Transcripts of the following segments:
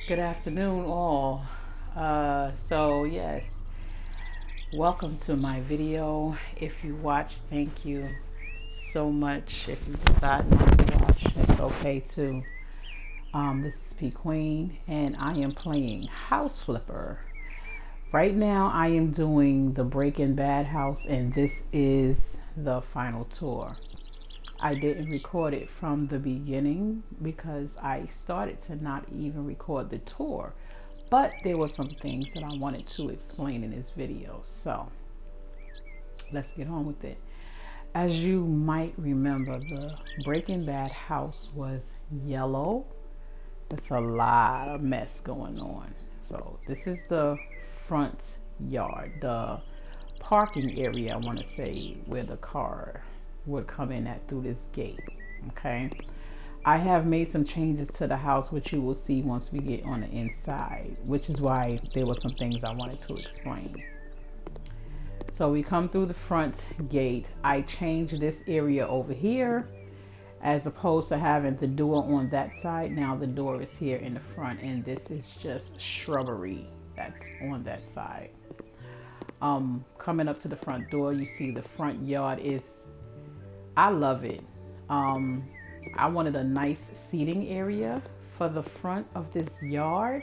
Good afternoon, all. Yes, welcome to my video. If you watch, thank you so much. If you decide not to watch, it's okay too. This is P Queen, and I am playing House Flipper. Right now, I am doing the Breaking Bad house, and this is the final tour. I didn't record it from the beginning because I started to not even record the tour. But there were some things that I wanted to explain in this video. So let's get on with it. As you might remember, the Breaking Bad house was yellow. It's a lot of mess going on. So this is the front yard, the parking area, I want to say, where the car would come in at through this gate. Okay. I have made some changes to the house, which you will see once we get on the inside, which is why there were some things I wanted to explain. So we come through the front gate. I changed this area over here as opposed to having the door on that side. Now the door is here in the front, and this is just shrubbery that's on that side. Coming up to the front door, you see the front yard is, I love it. I wanted a nice seating area for the front of this yard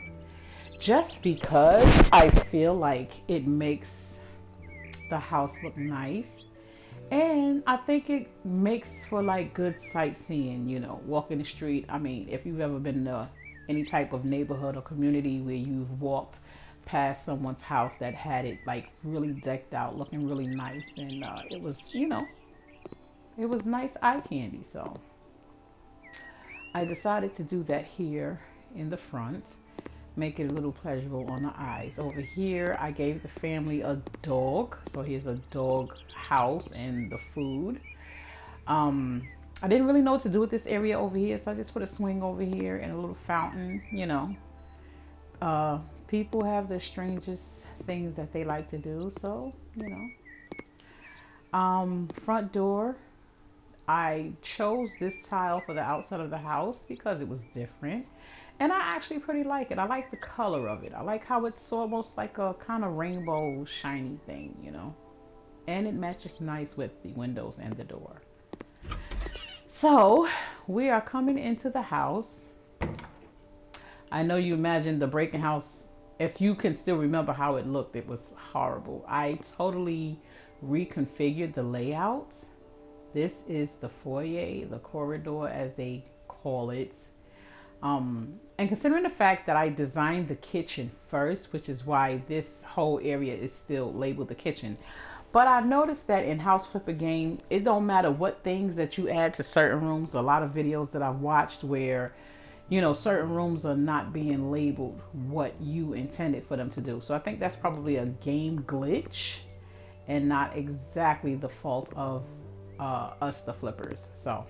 just because I feel like it makes the house look nice, and I think it makes for like good sightseeing, walking the street. I mean, if you've ever been to any type of neighborhood or community where you've walked past someone's house that had it like really decked out, looking really nice, and it was nice eye candy. So I decided to do that here in the front, make it a little pleasurable on the eyes. Over here, I gave the family a dog. So here's a dog house and the food. I didn't really know what to do with this area over here, so I just put a swing over here and a little fountain, People have the strangest things that they like to do, so. Front door, I chose this tile for the outside of the house because it was different. And I actually pretty like it. I like the color of it. I like how it's almost like a kind of rainbow shiny thing. And it matches nice with the windows and the door. So we are coming into the house. I know you imagined the breaking house. If you can still remember how it looked, it was horrible. I totally reconfigured the layout. This is the foyer, the corridor as they call it. And considering the fact that I designed the kitchen first, which is why this whole area is still labeled the kitchen. But I've noticed that in House Flipper game, it don't matter what things that you add to certain rooms. A lot of videos that I've watched where, certain rooms are not being labeled what you intended for them to do. So I think that's probably a game glitch and not exactly the fault of us, the flippers. So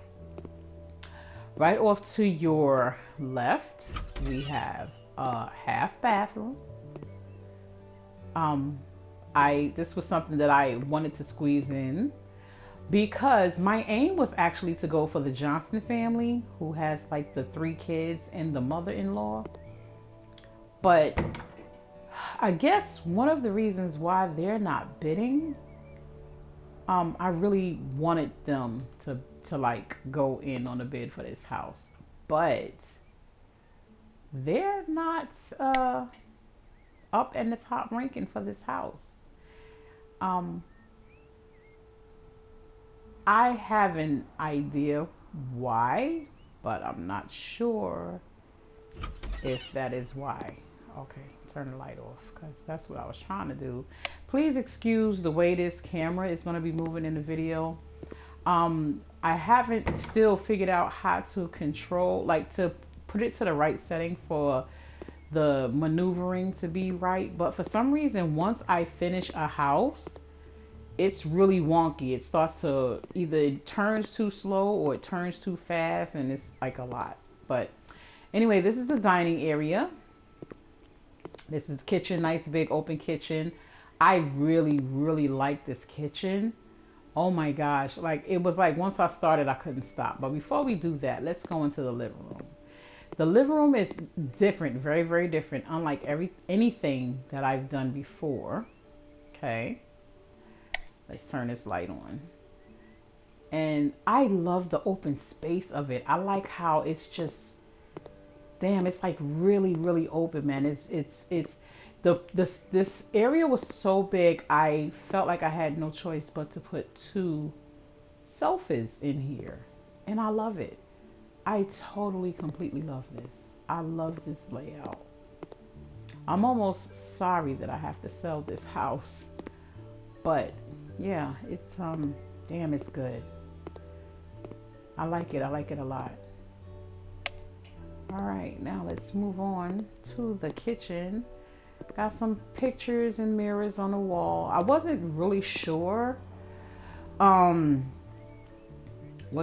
right off to your left, we have a half bathroom. This was something that I wanted to squeeze in because my aim was actually to go for the Johnson family, who has like the 3 kids and the mother-in-law. But I guess one of the reasons why they're not bidding, I really wanted them to like go in on a bid for this house, but they're not up in the top ranking for this house. I have an idea why, but I'm not sure if that is why. Okay, turn the light off because that's what I was trying to do. Please excuse the way this camera is going to be moving in the video. I haven't still figured out how to control, like to put it to the right setting for the maneuvering to be right. But for some reason, once I finish a house, it's really wonky. It starts to either it turns too slow or it turns too fast, and it's like a lot. But anyway, this is the dining area. This is kitchen, nice big open kitchen. I really, really like this kitchen. Oh my gosh. Like it was like once I started, I couldn't stop. But before we do that, let's go into the living room. The living room is different, very, very different, unlike anything that I've done before. Okay, let's turn this light on. And I love the open space of it. I like how it's just, damn, it's like really, really open, man. It's this area was so big. I felt like I had no choice but to put two sofas in here, and I love it. I totally, completely love this. I love this layout. I'm almost sorry that I have to sell this house, but yeah, it's damn, it's good. I like it. I like it a lot. All right, now let's move on to the kitchen. Got some pictures and mirrors on the wall. I wasn't really sure what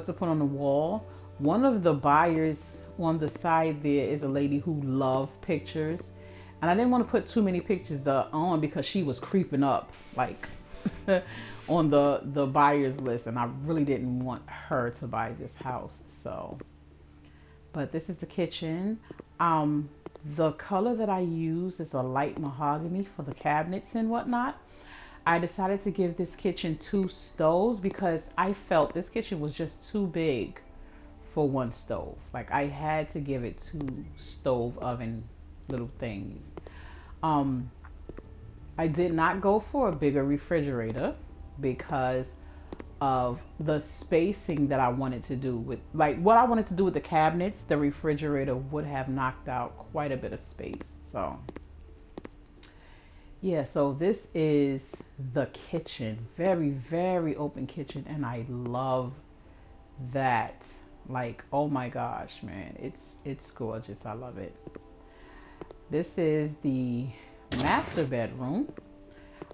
to put on the wall. One of the buyers on the side there is a lady who loves pictures, and I didn't want to put too many pictures on because she was creeping up like on the buyers list, and I really didn't want her to buy this house. So, but this is the kitchen. The color that I use is a light mahogany for the cabinets and whatnot. I decided to give this kitchen 2 stoves because I felt this kitchen was just too big for 1 stove. Like, I had to give it 2 stove oven little things. I did not go for a bigger refrigerator because of the spacing that I wanted to do with, like, what I wanted to do with the cabinets. The refrigerator would have knocked out quite a bit of space. So yeah, so this is the kitchen. Very, very open kitchen, and I love that. Like, oh my gosh, man, it's gorgeous. I love it. This is the master bedroom.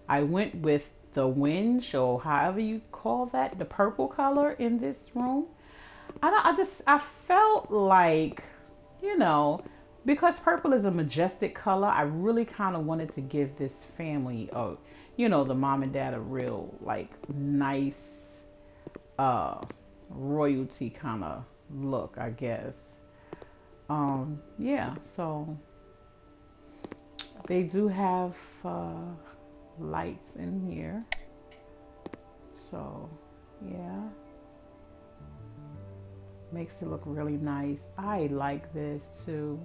I went with the winch, or however you call that, the purple color in this room. I felt like, you know, because purple is a majestic color, I really kind of wanted to give this family, you know, the mom and dad, a real, like, nice royalty kind of look, I guess. Yeah, so they do have lights in here. So yeah, makes it look really nice. I like this too.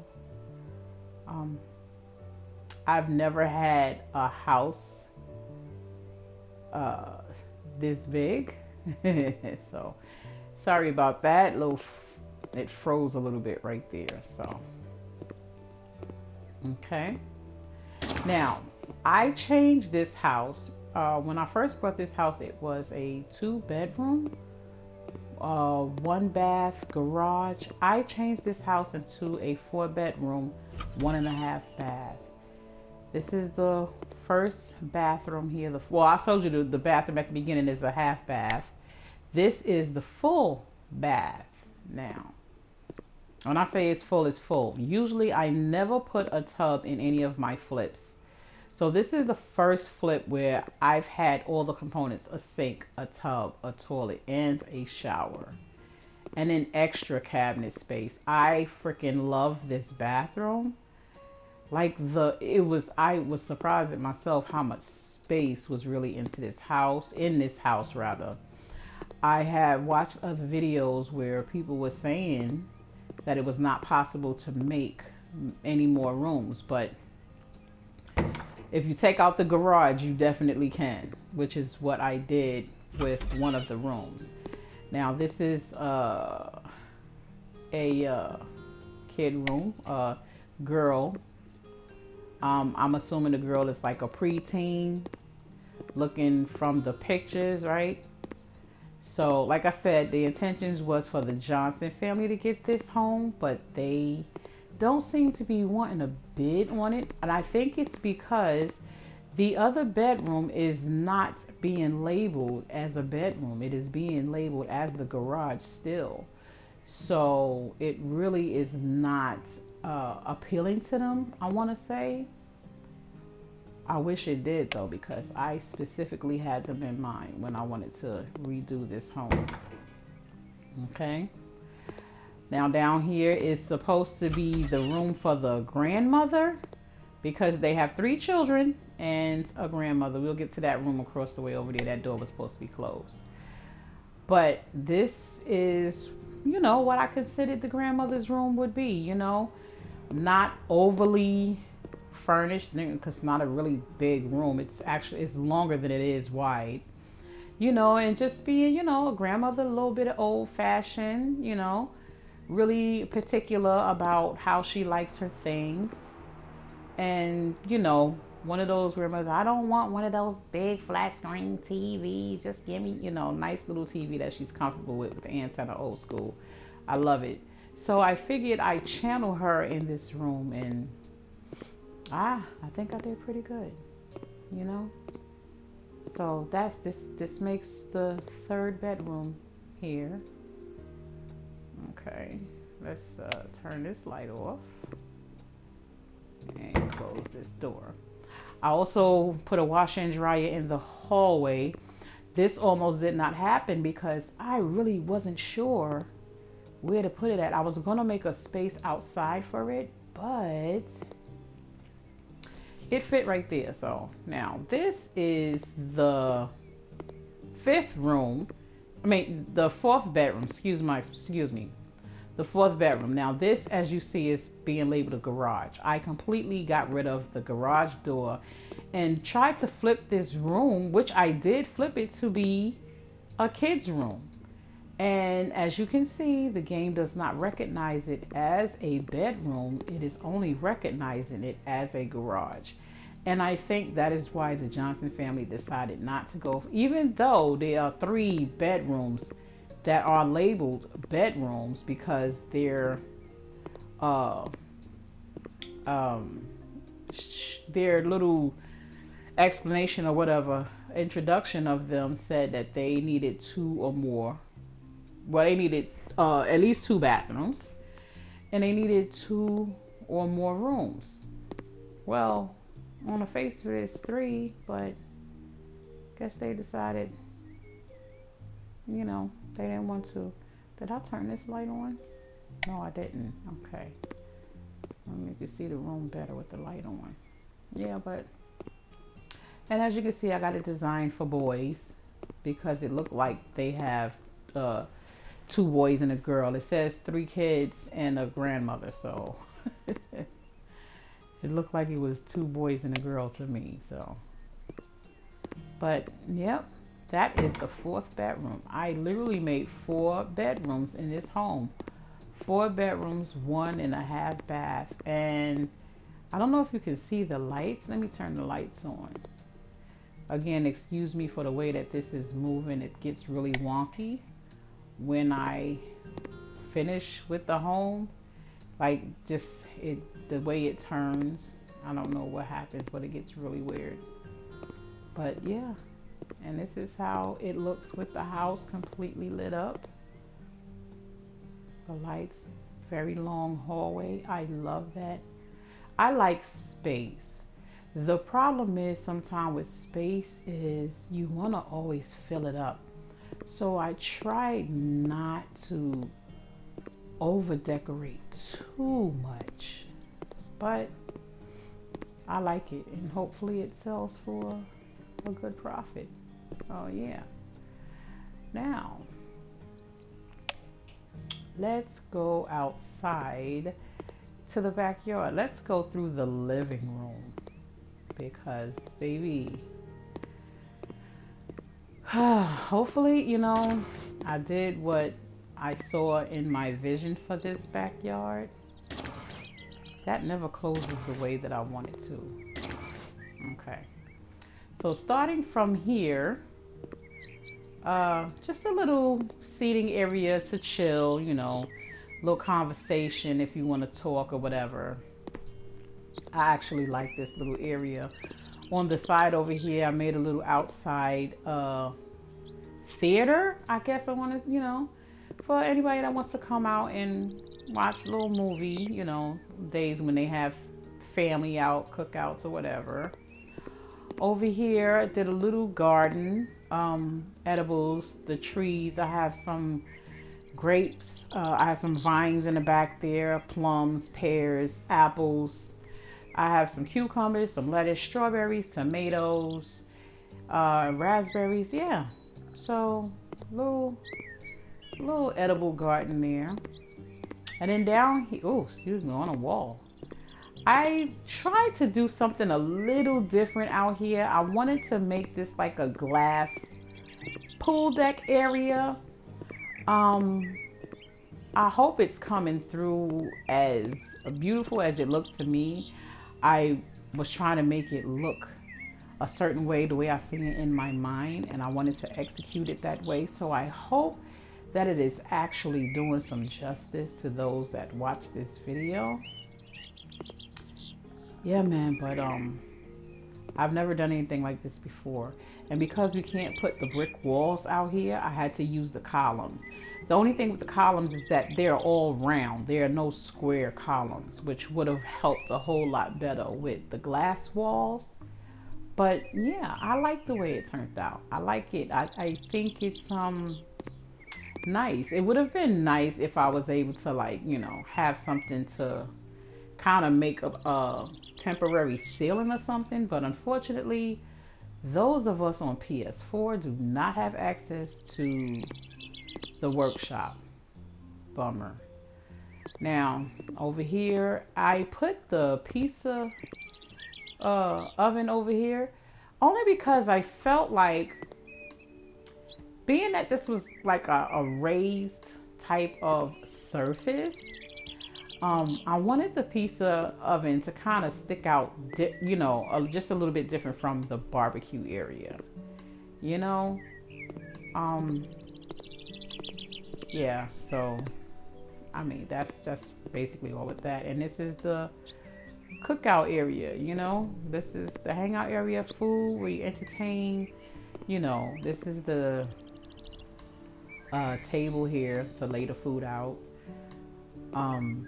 I've never had a house this big. So sorry about that. It froze a little bit right there. So okay. Now, I changed this house. When I first bought this house, it was a 2-bedroom, 1-bath garage. I changed this house into a 4-bedroom, 1.5 bath. This is the first bathroom here. Well, I told you the bathroom at the beginning is a half bath. This is the full bath now. When I say it's full, it's full. Usually I never put a tub in any of my flips. So this is the first flip where I've had all the components: a sink, a tub, a toilet, and a shower, and an extra cabinet space. I freaking love this bathroom. Like, I was surprised at myself how much space was really in this house rather. I had watched other videos where people were saying that it was not possible to make any more rooms, but if you take out the garage, you definitely can, which is what I did with one of the rooms. Now, this is a kid room, girl. I'm assuming the girl is like a preteen, looking from the pictures, right? So, like I said, the intentions was for the Johnson family to get this home, but they don't seem to be wanting to bid on it. And I think it's because the other bedroom is not being labeled as a bedroom. It is being labeled as the garage still. So it really is not appealing to them, I want to say. I wish it did though, because I specifically had them in mind when I wanted to redo this home. Okay. Now down here is supposed to be the room for the grandmother because they have 3 children and a grandmother. We'll get to that room across the way over there. That door was supposed to be closed. But this is, what I considered the grandmother's room would be, not overly furnished because it's not a really big room. It's longer than it is wide. And just being, a grandmother, a little bit of old fashioned, really particular about how she likes her things. And, one of those grandmothers, I don't want one of those big flat screen TVs. Just give me, nice little TV that she's comfortable with the antenna, old school. I love it. So I figured I'd channel her in this room, and I think I did pretty good, So that's this makes the 3rd bedroom here. Okay, let's turn this light off and close this door. I also put a washer and dryer in the hallway. This almost did not happen because I really wasn't sure where to put it at. I was going to make a space outside for it, but it fit right there. So now this is the 5th room. The 4th bedroom, excuse me. The 4th bedroom. Now this, as you see, is being labeled a garage. I completely got rid of the garage door and tried to flip this room, which I did flip it to be a kid's room. And as you can see, the game does not recognize it as a bedroom. It is only recognizing it as a garage. And I think that is why the Johnson family decided not to go, even though there are 3 bedrooms that are labeled bedrooms, because their little explanation or whatever introduction of them said that they needed 2 or more. Well, they needed at least 2 bathrooms, and they needed 2 or more rooms. Well, on the face of it, it's 3, but I guess they decided, they didn't want to. Did I turn this light on? No, I didn't. Okay. You can see the room better with the light on. Yeah, and as you can see, I got it designed for boys because it looked like they have 2 boys and a girl. It says 3 kids and a grandmother, so it looked like it was 2 boys and a girl to me. So, but yep. That is the 4th bedroom. I literally made 4 bedrooms in this home. 4 bedrooms, 1.5 bath. And I don't know if you can see the lights. Let me turn the lights on. Again, excuse me for the way that this is moving. It gets really wonky when I finish with the home. Like just the way it turns. I don't know what happens, but it gets really weird. But yeah. And this is how it looks with the house completely lit up. The lights, very long hallway. I love that. I like space. The problem is sometimes with space is you want to always fill it up. So I try not to over decorate too much. But I like it, and hopefully it sells for a good profit. So yeah. Now let's go outside to the backyard. Let's go through the living room because baby, hopefully, I did what I saw in my vision for this backyard. That never closes the way that I want it to. Okay. So starting from here, just a little seating area to chill, little conversation if you want to talk or whatever. I actually like this little area. On the side over here, I made a little outside theater, I guess I want to, for anybody that wants to come out and watch a little movie, days when they have family out, cookouts or whatever. Over here, I did a little garden, edibles, the trees. I have some grapes. I have some vines in the back there, plums, pears, apples. I have some cucumbers, some lettuce, strawberries, tomatoes, raspberries. Yeah, so little edible garden there. And then down here, oh, excuse me, on a wall, I tried to do something a little different out here. I wanted to make this like a glass pool deck area. Um, I hope it's coming through as beautiful as it looks to me. I was trying to make it look a certain way, the way I seen it in my mind, and I wanted to execute it that way. So I hope that it is actually doing some justice to those that watch this video. Yeah, man, but I've never done anything like this before. And because we can't put the brick walls out here, I had to use the columns. The only thing with the columns is that they're all round. There are no square columns, which would have helped a whole lot better with the glass walls. But yeah, I like the way it turned out. I like it. I think it's nice. It would have been nice if I was able to, like, you know, have something to kind of make a temporary ceiling or something. But unfortunately, those of us on PS4 do not have access to the workshop. Bummer. Now, over here, I put the pizza oven over here only because I felt like, being that this was like a raised type of surface, I wanted the pizza oven to kind of stick out, you know, just a little bit different from the barbecue area, you know. Yeah, so I mean, that's just basically all with that. And this is the cookout area, you know. This is the hangout area, food where you entertain, you know. This is the table here to lay the food out.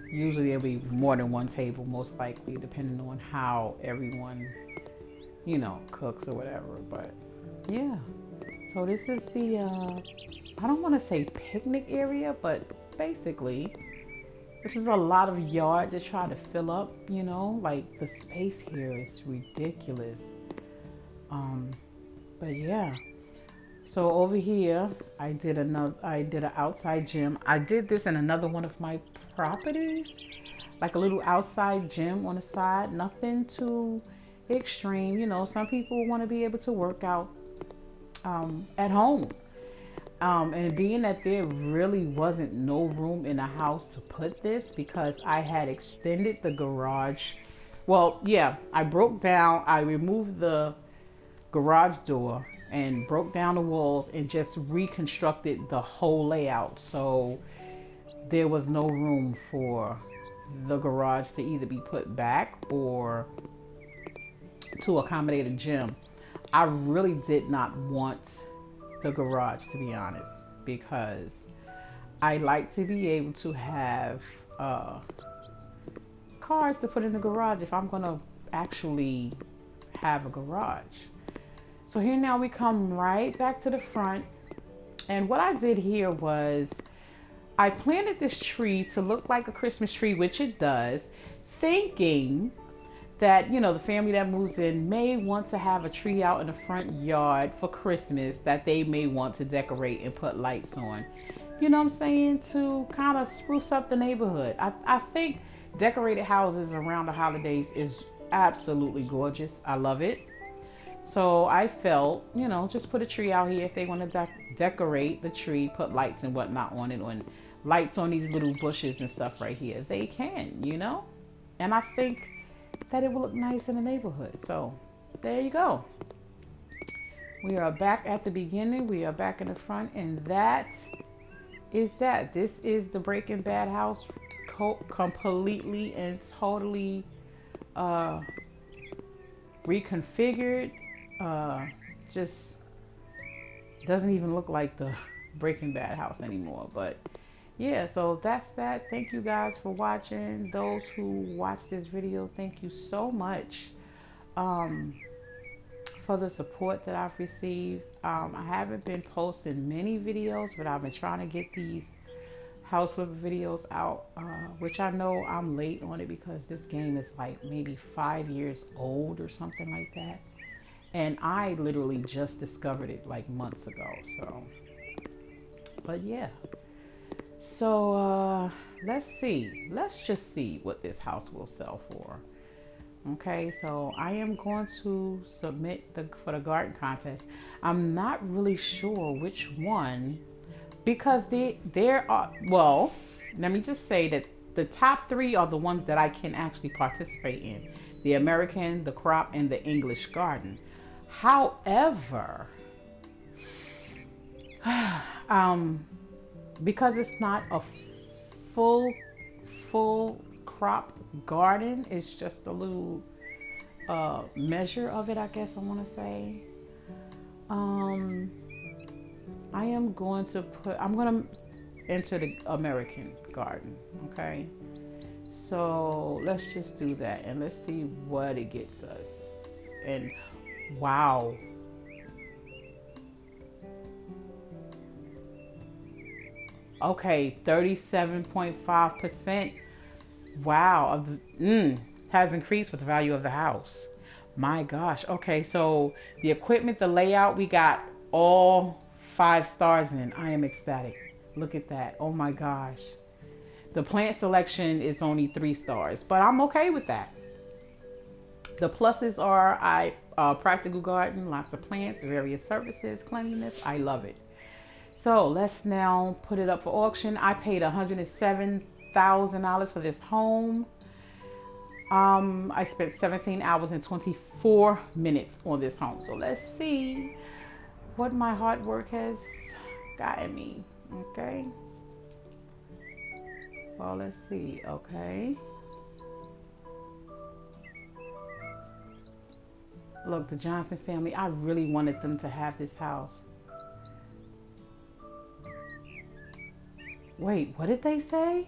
Usually there'll be more than one table, most likely, depending on how everyone, you know, cooks or whatever. But yeah, so this is the I don't want to say picnic area, but basically, which is a lot of yard to try to fill up, you know, like the space here is ridiculous. But yeah, so over here, I did an outside gym. I did this in another one of my properties, like a little outside gym on the side, nothing too extreme. You know, some people want to be able to work out at home. And being that there really wasn't no room in the house to put this, because I had extended the garage. Well, yeah, I removed the garage door and broke down the walls and just reconstructed the whole layout. So there was no room for the garage to either be put back or to accommodate a gym. I really did not want the garage, to be honest, because I like to be able to have cars to put in the garage if I'm gonna actually have a garage. So here now we come right back to the front, and what I did here was I planted this tree to look like a Christmas tree, which it does, thinking that, you know, the family that moves in may want to have a tree out in the front yard for Christmas that they may want to decorate and put lights on. You know what I'm saying? To kind of spruce up the neighborhood. I think decorated houses around the holidays is absolutely gorgeous. I love it. So I felt, you know, just put a tree out here. If they want to decorate the tree, put lights and whatnot on it, and lights on these little bushes and stuff right here, they can, you know. And I think that it will look nice in the neighborhood. So there you go. We are back at the beginning. We are back in the front, and that is that. This is the Breaking Bad house, completely and totally reconfigured. Just doesn't even look like the Breaking Bad house anymore. But yeah, so that's that. Thank you guys for watching. Those who watched this video, thank you so much for the support that I've received. I haven't been posting many videos, but I've been trying to get these house flipper videos out, which I know I'm late on it because this game is like maybe 5 years old or something like that. And I literally just discovered it like months ago. So, but yeah. So let's see. Let's just see what this house will sell for. Okay, so I am going to submit for the garden contest. I'm not really sure which one because there are, well, let me just say that the top three are the ones that I can actually participate in: the American, the crop, and the English garden. However, because it's not a full full crop garden, it's just a little measure of it, I guess I want to say. I am going to I'm going to enter the American garden. Okay, so let's just do that and let's see what it gets us. And wow, okay, 37.5%. Wow, has increased with the value of the house. My gosh. Okay, so the equipment, the layout, we got all 5 stars in. I am ecstatic. Look at that. Oh my gosh. The plant selection is only 3 stars, but I'm okay with that. The pluses are practical garden, lots of plants, various services, cleanliness. I love it. So let's now put it up for auction. I paid $107,000 for this home. I spent 17 hours and 24 minutes on this home. So let's see what my hard work has gotten me. Okay. Well, let's see. Okay. Look, the Johnson family, I really wanted them to have this house. Wait, what did they say?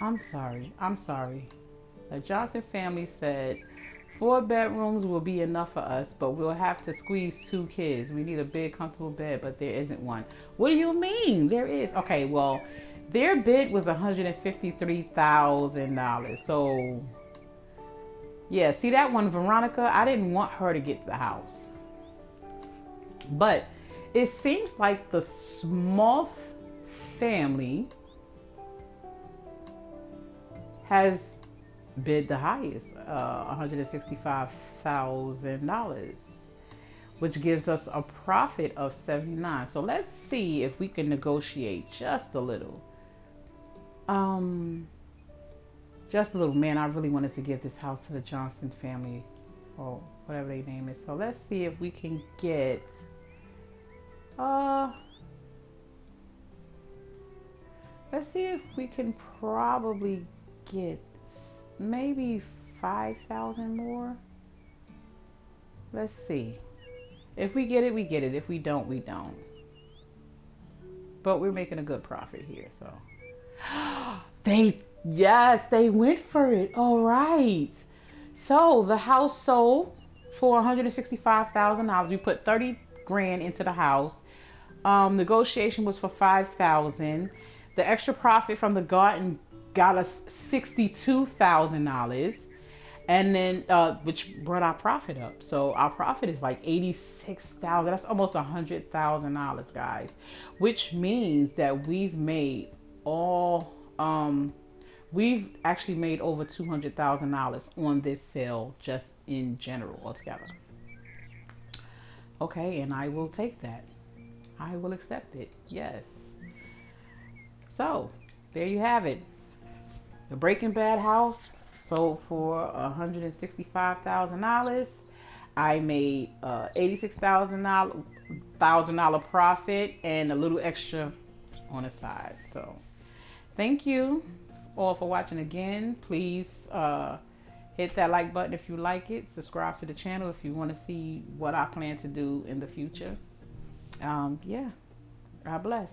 I'm sorry. I'm sorry. The Johnson family said 4 bedrooms will be enough for us, but we'll have to squeeze 2 kids. We need a big, comfortable bed, but there isn't one. What do you mean? There is. Okay, well, their bid was $153,000. So, yeah, see that one, Veronica? I didn't want her to get the house. But it seems like the Small family has bid the highest, $165,000, which gives us a profit of 79. So let's see if we can negotiate just a little. Just a little. Man, I really wanted to give this house to the Johnson family, or whatever their name is. So let's see if we can get let's see if we can probably get maybe 5,000 more. Let's see. If we get it, we get it. If we don't, we don't. But we're making a good profit here, so. Yes, they went for it. All right. So the house sold for $165,000. We put 30 grand into the house. Negotiation was for 5,000. The extra profit from the garden got us $62,000, and then which brought our profit up. So our profit is like 86,000. That's almost $100,000, guys. Which means that we've made we've actually made over $200,000 on this sale just in general altogether. Okay, and I will take that. I will accept it. Yes. So there you have it. The Breaking Bad house sold for $165,000. I made $86,000 profit and a little extra on the side. So thank you all for watching again. Please hit that like button if you like it. Subscribe to the channel if you want to see what I plan to do in the future. Yeah. God bless.